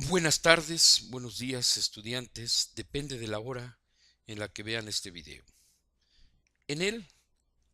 Buenas tardes, buenos días, estudiantes, depende de la hora en la que vean este video. En él,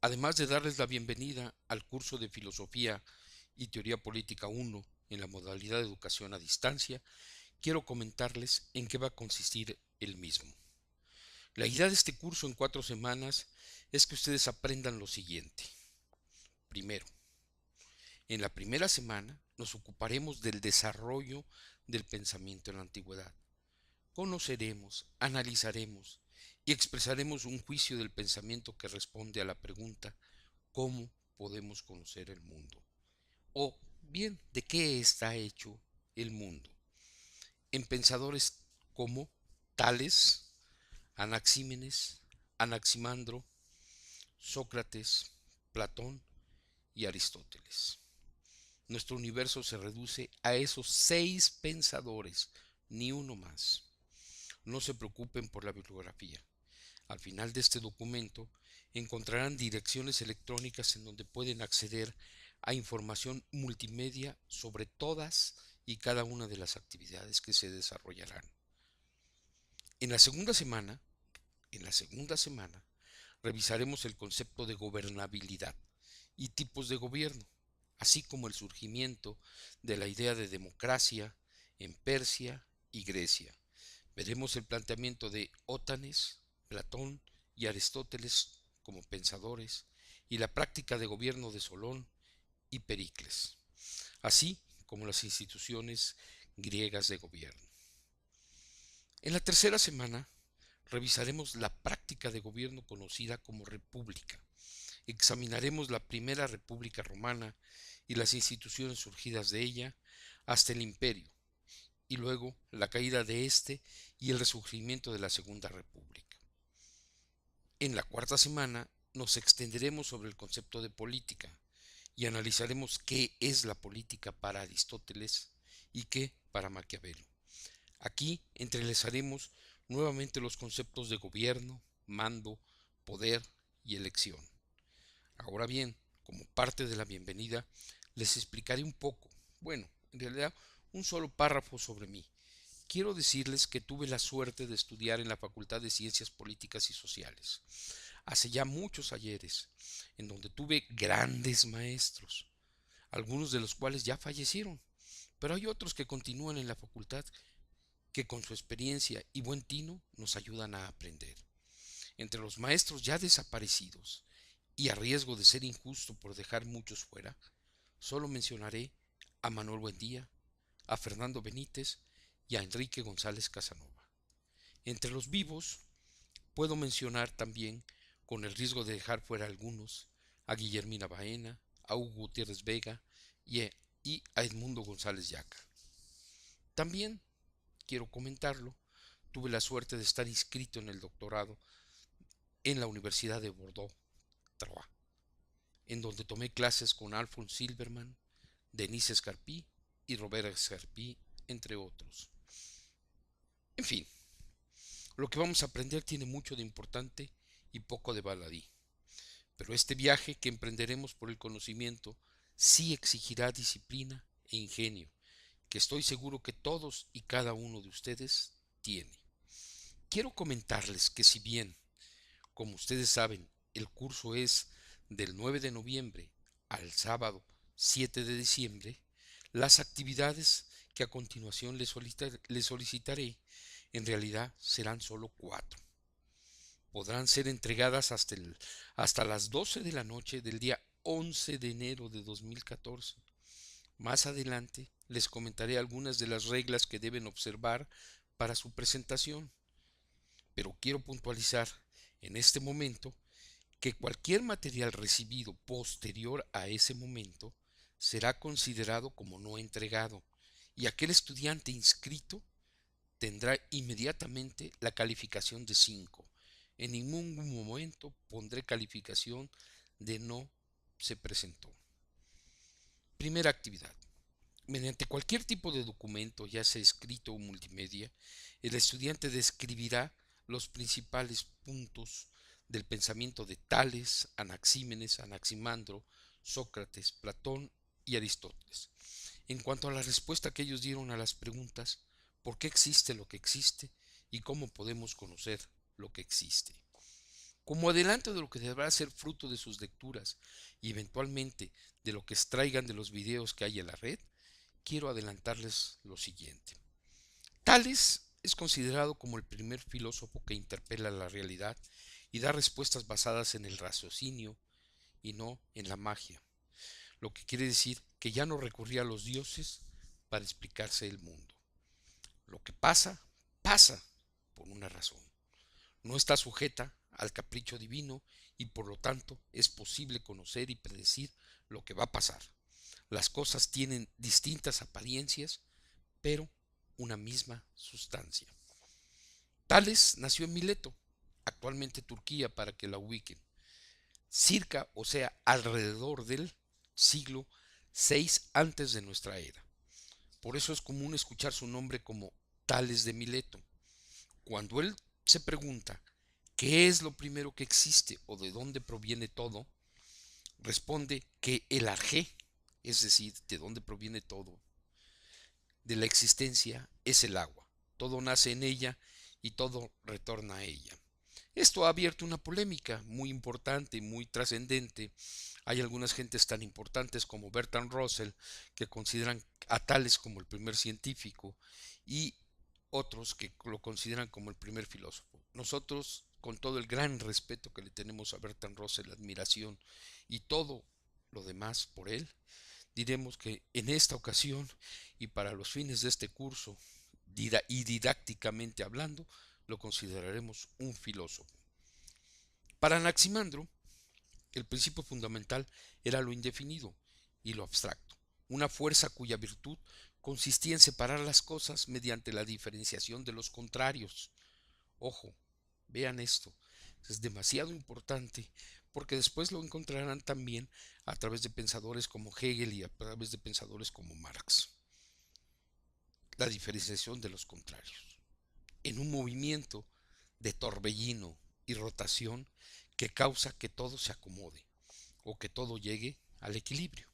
además de darles la bienvenida al curso de Filosofía y Teoría Política 1 en la modalidad de educación a distancia, quiero comentarles en qué va a consistir el mismo. La idea de este curso en 4 semanas es que ustedes aprendan lo siguiente. Primero, en la primera semana nos ocuparemos del desarrollo del pensamiento en la antigüedad. Conoceremos, analizaremos y expresaremos un juicio del pensamiento que responde a la pregunta ¿cómo podemos conocer el mundo? O bien, ¿de qué está hecho el mundo? En pensadores como Tales, Anaxímenes, Anaximandro, Sócrates, Platón y Aristóteles. Nuestro universo se reduce a esos 6 pensadores, ni uno más. No se preocupen por la bibliografía. Al final de este documento encontrarán direcciones electrónicas en donde pueden acceder a información multimedia sobre todas y cada una de las actividades que se desarrollarán. En la segunda semana, revisaremos el concepto de gobernabilidad y tipos de gobierno, así como el surgimiento de la idea de democracia en Persia y Grecia. Veremos el planteamiento de Ótanes, Platón y Aristóteles como pensadores y la práctica de gobierno de Solón y Pericles, así como las instituciones griegas de gobierno. En la tercera semana revisaremos la práctica de gobierno conocida como república. Examinaremos la primera república romana y las instituciones surgidas de ella hasta el imperio, y luego la caída de éste y el resurgimiento de la Segunda República. En la cuarta semana nos extenderemos sobre el concepto de política y analizaremos qué es la política para Aristóteles y qué para Maquiavelo. Aquí entrelazaremos nuevamente los conceptos de gobierno, mando, poder y elección. Ahora bien, como parte de la bienvenida, les explicaré un poco, bueno, en realidad un solo párrafo sobre mí. Quiero decirles que tuve la suerte de estudiar en la Facultad de Ciencias Políticas y Sociales, hace ya muchos ayeres, en donde tuve grandes maestros, algunos de los cuales ya fallecieron, pero hay otros que continúan en la facultad que con su experiencia y buen tino nos ayudan a aprender. Entre los maestros ya desaparecidos, y a riesgo de ser injusto por dejar muchos fuera, solo mencionaré a Manuel Buendía, a Fernando Benítez y a Enrique González Casanova. Entre los vivos puedo mencionar también, con el riesgo de dejar fuera algunos, a Guillermina Baena, a Hugo Gutiérrez Vega y a Edmundo González Yaca. También, quiero comentarlo, tuve la suerte de estar inscrito en el doctorado en la Universidad de Bordeaux, en donde tomé clases con Alphonse Silberman, Denise Escarpí y Robert Escarpí, entre otros. En fin, lo que vamos a aprender tiene mucho de importante y poco de baladí. Pero este viaje que emprenderemos por el conocimiento sí exigirá disciplina e ingenio, que estoy seguro que todos y cada uno de ustedes tiene. Quiero comentarles que si bien, como ustedes saben, el curso es del 9 de noviembre al sábado 7 de diciembre, las actividades que a continuación les solicitaré en realidad serán solo 4. Podrán ser entregadas hasta las 12 de la noche del día 11 de enero de 2014. Más adelante les comentaré algunas de las reglas que deben observar para su presentación, pero quiero puntualizar en este momento que cualquier material recibido posterior a ese momento será considerado como no entregado y aquel estudiante inscrito tendrá inmediatamente la calificación de 5. En ningún momento pondré calificación de no se presentó. Primera actividad. Mediante cualquier tipo de documento, ya sea escrito o multimedia, el estudiante describirá los principales puntos del pensamiento de Tales, Anaxímenes, Anaximandro, Sócrates, Platón y Aristóteles. En cuanto a la respuesta que ellos dieron a las preguntas, por qué existe lo que existe y cómo podemos conocer lo que existe. Como adelanto de lo que deberá ser fruto de sus lecturas y eventualmente de lo que extraigan de los videos que hay en la red, quiero adelantarles lo siguiente. Tales es considerado como el primer filósofo que interpela la realidad y da respuestas basadas en el raciocinio y no en la magia, lo que quiere decir que ya no recurría a los dioses para explicarse el mundo. Lo que pasa, pasa por una razón. No está sujeta al capricho divino y por lo tanto es posible conocer y predecir lo que va a pasar. Las cosas tienen distintas apariencias, pero una misma sustancia. Tales nació en Mileto, actualmente Turquía para que la ubiquen, circa, o sea, alrededor del siglo VI antes de nuestra era. Por eso es común escuchar su nombre como Tales de Mileto. Cuando él se pregunta qué es lo primero que existe o de dónde proviene todo, responde que el arjé, es decir, de dónde proviene todo, de la existencia es el agua. Todo nace en ella y todo retorna a ella. Esto ha abierto una polémica muy importante y muy trascendente. Hay algunas gentes tan importantes como Bertrand Russell que consideran a Tales como el primer científico y otros que lo consideran como el primer filósofo. Nosotros, con todo el gran respeto que le tenemos a Bertrand Russell, la admiración y todo lo demás por él, diremos que en esta ocasión y para los fines de este curso y didácticamente hablando, lo consideraremos un filósofo. Para Anaximandro, el principio fundamental era lo indefinido y lo abstracto, una fuerza cuya virtud consistía en separar las cosas mediante la diferenciación de los contrarios. Ojo, vean esto, es demasiado importante porque después lo encontrarán también a través de pensadores como Hegel y a través de pensadores como Marx. La diferenciación de los contrarios. En un movimiento de torbellino y rotación que causa que todo se acomode o que todo llegue al equilibrio.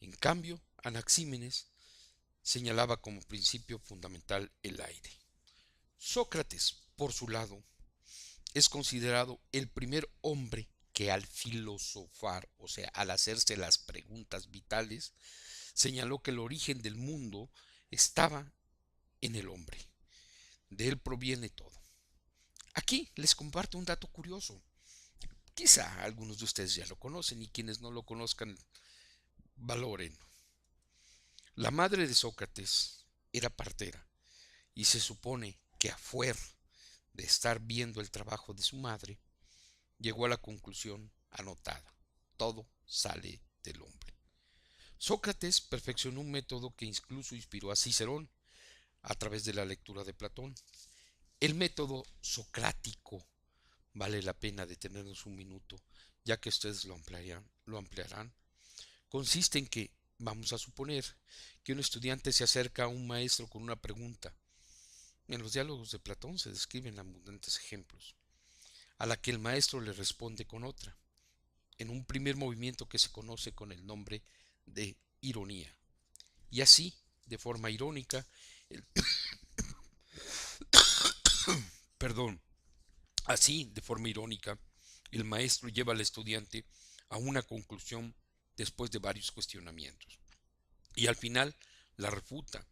En cambio, Anaxímenes señalaba como principio fundamental el aire. Sócrates, por su lado, es considerado el primer hombre que al filosofar, o sea, al hacerse las preguntas vitales, señaló que el origen del mundo estaba en el hombre. De él proviene todo. Aquí les comparto un dato curioso. Quizá algunos de ustedes ya lo conocen y quienes no lo conozcan valoren. La madre de Sócrates era partera y se supone que a fuer de estar viendo el trabajo de su madre, llegó a la conclusión anotada. Todo sale del hombre. Sócrates perfeccionó un método que incluso inspiró a Cicerón a través de la lectura de Platón. El método socrático, vale la pena detenernos un minuto, ya que ustedes lo ampliarán, consiste en que, vamos a suponer, que un estudiante se acerca a un maestro con una pregunta. En los diálogos de Platón se describen abundantes ejemplos, a la que el maestro le responde con otra, en un primer movimiento que se conoce con el nombre de ironía. Y así, de forma irónica, el, perdón, así, de forma irónica, el maestro lleva al estudiante a una conclusión después de varios cuestionamientos. Y al final la refuta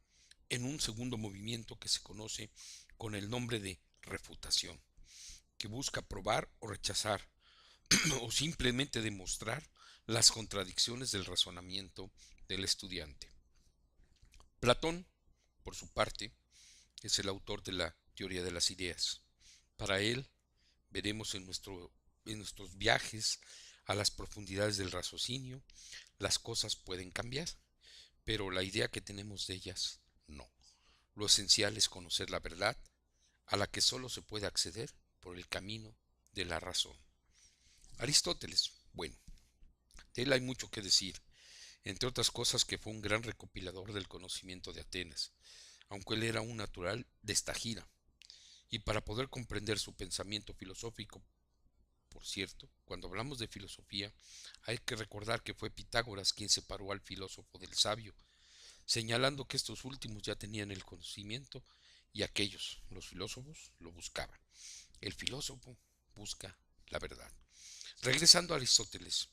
en un segundo movimiento que se conoce con el nombre de refutación, que busca probar o rechazar o simplemente demostrar las contradicciones del razonamiento del estudiante. Platón, por su parte, es el autor de la teoría de las ideas. Para él, veremos en nuestros viajes a las profundidades del raciocinio, las cosas pueden cambiar, pero la idea que tenemos de ellas no. Lo esencial es conocer la verdad, a la que solo se puede acceder por el camino de la razón. Aristóteles, bueno, de él hay mucho que decir, entre otras cosas que fue un gran recopilador del conocimiento de Atenas, aunque él era un natural de esta gira. Y para poder comprender su pensamiento filosófico, por cierto, cuando hablamos de filosofía, hay que recordar que fue Pitágoras quien separó al filósofo del sabio. señalando que estos últimos ya tenían el conocimiento y aquellos, los filósofos, lo buscaban. El filósofo busca la verdad. Regresando a Aristóteles,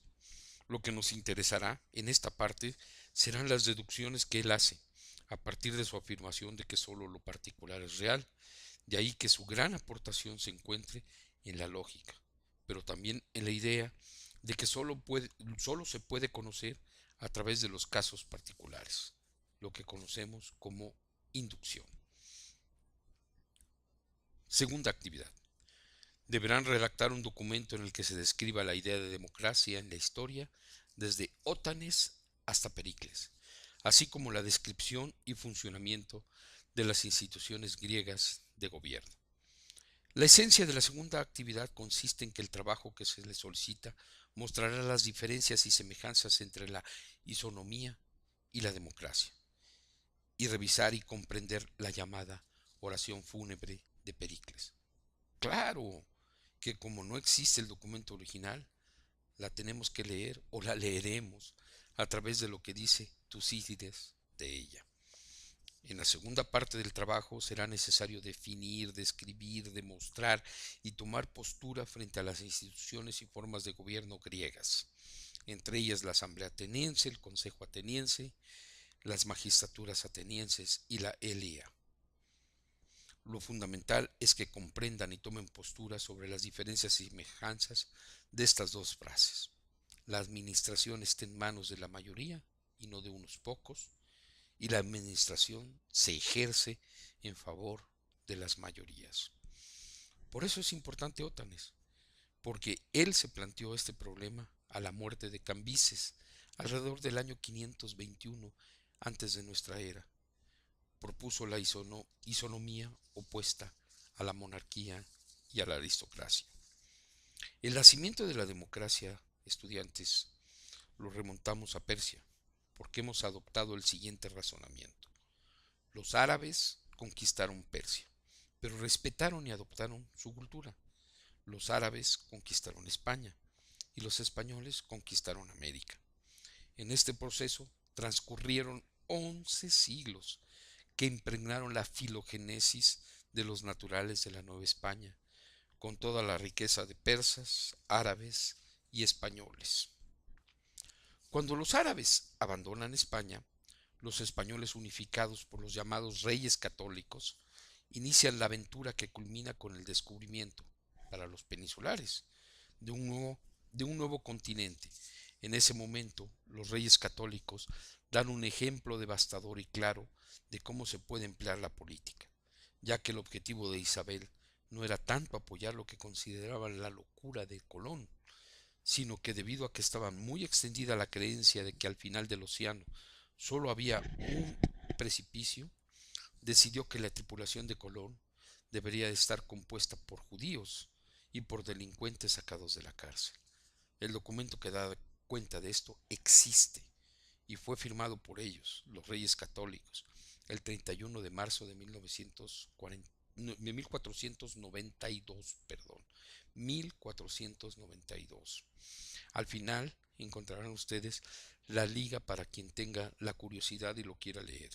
lo que nos interesará en esta parte serán las deducciones que él hace a partir de su afirmación de que solo lo particular es real, de ahí que su gran aportación se encuentre en la lógica, pero también en la idea de que solo se puede conocer a través de los casos particulares, lo que conocemos como inducción. Segunda actividad. Deberán redactar un documento en el que se describa la idea de democracia en la historia, desde Ótanes hasta Pericles, así como la descripción y funcionamiento de las instituciones griegas de gobierno. La esencia de la segunda actividad consiste en que el trabajo que se le solicita mostrará las diferencias y semejanzas entre la isonomía y la democracia, y revisar y comprender la llamada oración fúnebre de Pericles. Claro que como no existe el documento original, la tenemos que leer o la leeremos a través de lo que dice Tucídides de ella. En la segunda parte del trabajo será necesario definir, describir, demostrar y tomar postura frente a las instituciones y formas de gobierno griegas, entre ellas la Asamblea Ateniense, el Consejo Ateniense, las magistraturas atenienses y la Elia. Lo fundamental es que comprendan y tomen postura sobre las diferencias y semejanzas de estas dos frases. La administración está en manos de la mayoría y no de unos pocos, y la administración se ejerce en favor de las mayorías. Por eso es importante Ótanes, porque él se planteó este problema a la muerte de Cambises alrededor del año 521 antes de nuestra era. Propuso la isonomía opuesta a la monarquía y a la aristocracia. El nacimiento de la democracia, estudiantes, lo remontamos a Persia, porque hemos adoptado el siguiente razonamiento. Los árabes conquistaron Persia, pero respetaron y adoptaron su cultura. Los árabes conquistaron España y los españoles conquistaron América. En este proceso transcurrieron 11 siglos que impregnaron la filogénesis de los naturales de la Nueva España, con toda la riqueza de persas, árabes y españoles. Cuando los árabes abandonan España, los españoles unificados por los llamados reyes católicos inician la aventura que culmina con el descubrimiento, para los peninsulares, de un nuevo continente. En ese momento, los reyes católicos dan un ejemplo devastador y claro de cómo se puede emplear la política, ya que el objetivo de Isabel no era tanto apoyar lo que consideraban la locura de Colón, sino que debido a que estaba muy extendida la creencia de que al final del océano solo había un precipicio, decidió que la tripulación de Colón debería estar compuesta por judíos y por delincuentes sacados de la cárcel. El documento que da cuenta de esto existe y fue firmado por ellos, los Reyes Católicos, el 31 de marzo de 1492, 1492. Al final encontrarán ustedes la liga para quien tenga la curiosidad y lo quiera leer.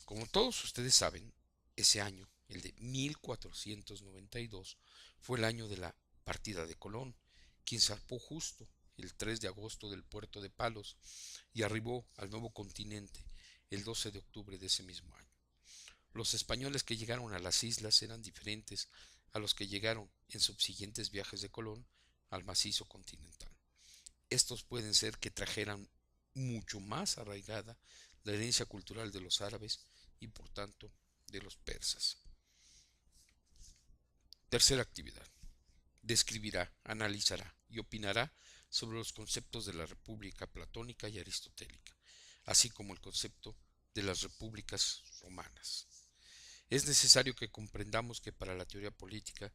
Como todos ustedes saben, ese año, el de 1492, fue el año de la partida de Colón, quien zarpó justo el 3 de agosto del puerto de Palos y arribó al nuevo continente el 12 de octubre de ese mismo año. Los españoles que llegaron a las islas eran diferentes a los que llegaron en subsiguientes viajes de Colón al macizo continental. Estos pueden ser que trajeran mucho más arraigada la herencia cultural de los árabes y por tanto de los persas. Tercera actividad. Describirá, analizará y opinará sobre los conceptos de la república platónica y aristotélica, así como el concepto de las repúblicas romanas. Es necesario que comprendamos que para la teoría política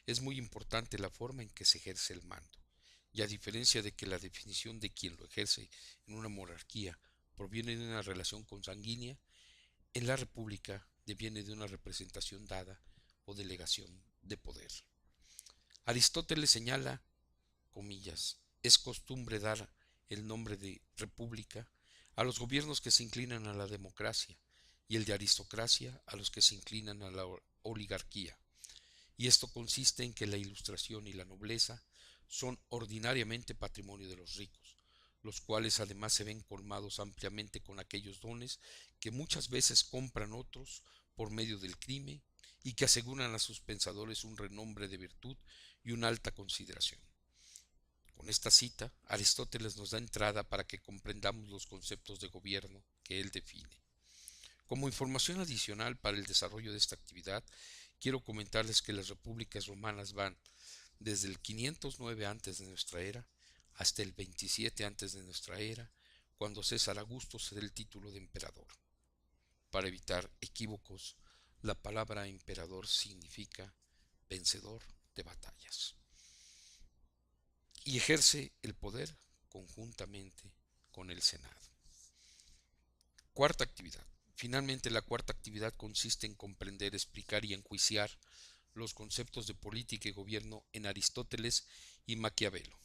es muy importante la forma en que se ejerce el mando, y a diferencia de que la definición de quien lo ejerce en una monarquía proviene de una relación consanguínea, en la república deviene de una representación dada o delegación de poder. Aristóteles señala, comillas, es costumbre dar el nombre de república a los gobiernos que se inclinan a la democracia, y el de aristocracia a los que se inclinan a la oligarquía. Y esto consiste en que la ilustración y la nobleza son ordinariamente patrimonio de los ricos, los cuales además se ven colmados ampliamente con aquellos dones que muchas veces compran otros por medio del crimen y que aseguran a sus pensadores un renombre de virtud y una alta consideración. Con esta cita, Aristóteles nos da entrada para que comprendamos los conceptos de gobierno que él define. Como información adicional para el desarrollo de esta actividad, quiero comentarles que las repúblicas romanas van desde el 509 antes de nuestra era hasta el 27 antes de nuestra era, cuando César Augusto se da el título de emperador. Para evitar equívocos, la palabra emperador significa vencedor de batallas y ejerce el poder conjuntamente con el Senado. Cuarta actividad. Finalmente, la cuarta actividad consiste en comprender, explicar y enjuiciar los conceptos de política y gobierno en Aristóteles y Maquiavelo.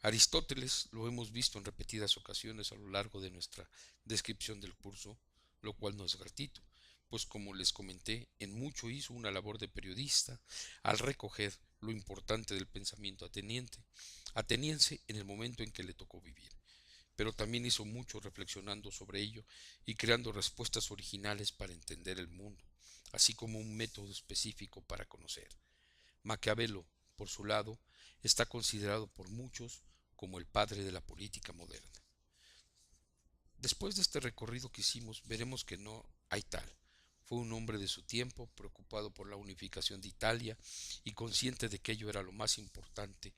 Aristóteles lo hemos visto en repetidas ocasiones a lo largo de nuestra descripción del curso, lo cual no es gratuito, pues como les comenté, en mucho hizo una labor de periodista al recoger lo importante del pensamiento ateniense en el momento en que le tocó vivir, pero también hizo mucho reflexionando sobre ello y creando respuestas originales para entender el mundo, así como un método específico para conocer. Maquiavelo, por su lado, está considerado por muchos como el padre de la política moderna. Después de este recorrido que hicimos, veremos que no hay tal. Fue un hombre de su tiempo, preocupado por la unificación de Italia y consciente de que ello era lo más importante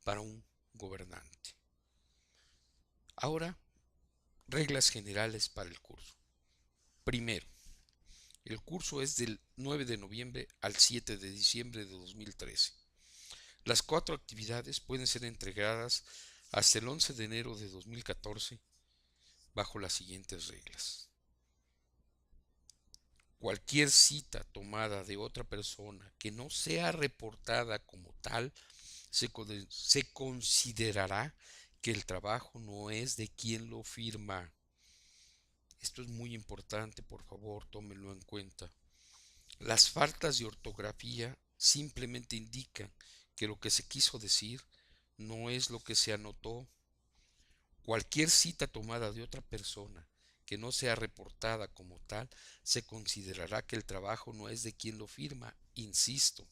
para un gobernante. Ahora, reglas generales para el curso. Primero, el curso es del 9 de noviembre al 7 de diciembre de 2013. Las 4 actividades pueden ser entregadas hasta el 11 de enero de 2014 bajo las siguientes reglas. Cualquier cita tomada de otra persona que no sea reportada como tal se considerará que el trabajo no es de quien lo firma. Esto es muy importante, por favor, tómenlo en cuenta. Las faltas de ortografía simplemente indican que lo que se quiso decir no es lo que se anotó. Cualquier cita tomada de otra persona que no sea reportada como tal, se considerará que el trabajo no es de quien lo firma, insisto.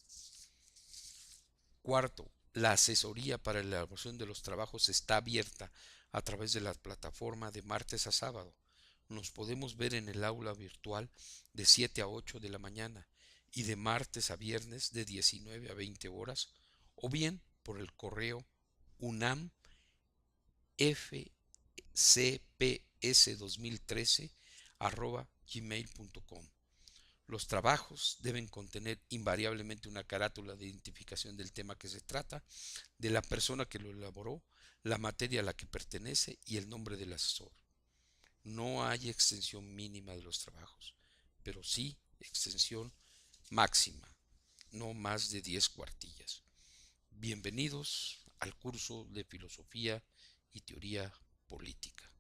Cuarto, la asesoría para la elaboración de los trabajos está abierta a través de la plataforma de martes a sábado. Nos podemos ver en el aula virtual de 7 a 8 de la mañana y de martes a viernes de 19 a 20 horas, o bien por el correo unamfcps2013@gmail.com. Los trabajos deben contener invariablemente una carátula de identificación del tema que se trata, de la persona que lo elaboró, la materia a la que pertenece y el nombre del asesor. No hay extensión mínima de los trabajos, pero sí extensión máxima, no más de 10 cuartillas. Bienvenidos al curso de Filosofía y Teoría Política.